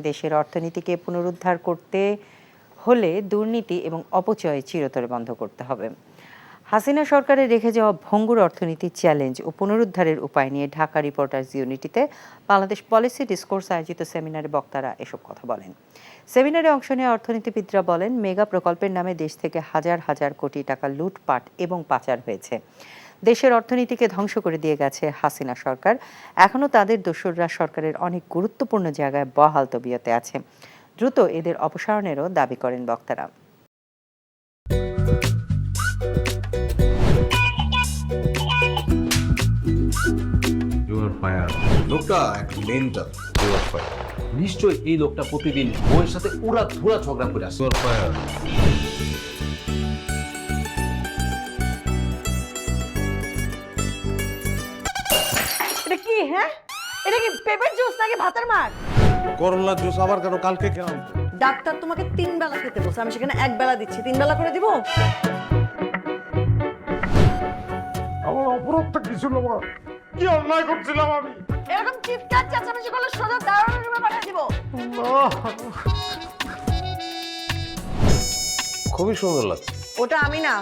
দেশের অর্থনীতিকে পুনরুদ্ধার করতে হলে দুর্নীতি এবং অপচয় চিরতরে বন্ধ করতে হবে। হাসিনা সরকারের রেখে যাওয়া ভঙ্গুর অর্থনীতির চ্যালেঞ্জ ও পুনরুদ্ধারের উপায় নিয়ে ঢাকা রিপোর্টার্স ইউনিটিতে বাংলাদেশ পলিসি ডিসকোর্স আয়োজিত সেমিনারে বক্তারা এসব কথা বলেন। সেমিনারে অংশ নেওয়া অর্থনীতিবিদরা বলেন, মেগা প্রকল্পের নামে দেশ থেকে হাজার হাজার কোটি টাকা লুটপাট এবং পাচার হয়েছে। দেশের অর্থনীতিকে ধ্বংস করে দিয়ে গেছে হাসিনা সরকার। এখনও তাদের দোসররা সরকারের অনেক গুরুত্বপূর্ণ জায়গায় বহাল তবিয়তে আছে। দ্রুত এদের অপসারণেরও দাবি করেন বক্তারা। লোকটা একটা মেন্টাল। নিশ্চয়ই এই লোকটা প্রতিদিন বউয়ের সাথে উড়া ধুরা ঝগড়া করে আসে। এটা কি? হ্যাঁ, এটা কি পেঁপের জুস নাকি ভাতের মার? করলা জুস আবার কেন? কালকে কেন? ডাক্তার তোমাকে 3 বেলা খেতে বলছে, আমি সেখানে 1 বেলা দিচ্ছি। 3 বেলা করে দিব? আমার অপরাধটা কি ছিল? কি অন্যায় করছিলাম আমি? এরকম চিৎকার চেঁচামেচি করলে সোজা দারোয়ানের রুমে পাঠিয়ে দিব। খুবই সুন্দর লাগছে। ওটা আমি না,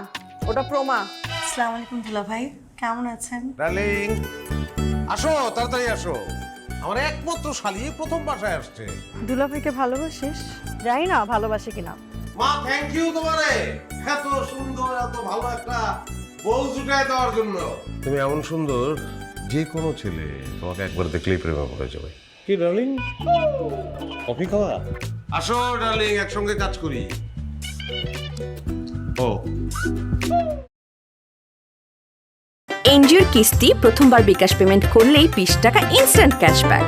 ওটা প্রমা। আসসালামু আলাইকুম দুলা ভাই, কেমন আছেন? ডার্লিং, আসো, তাড়াতাড়ি আসো। আমার একমাত্র শালি প্রথম বাসায় আসছে। দুলা ভাইকে ভালোবাসিস? জানি না ভালোবাসে কিনা। মা, থ্যাংক ইউ তোমারে এত সুন্দর, এত ভালো একটা বউ জুটায় দেওয়ার জন্য। তুমি এমন সুন্দর, যে কোনো ছেলে তোমাকে একবার দেখলেই প্রেমে পড়ে যাবে। কি ডার্লিং, কফি খাওয়া? আসো ডার্লিং, একসঙ্গে কাজ করি। ও এনজিওর কিস্তি প্রথমবার বিকাশ পেমেন্ট করলেই 20 টাকা ইনস্ট্যান্ট ক্যাশব্যাক।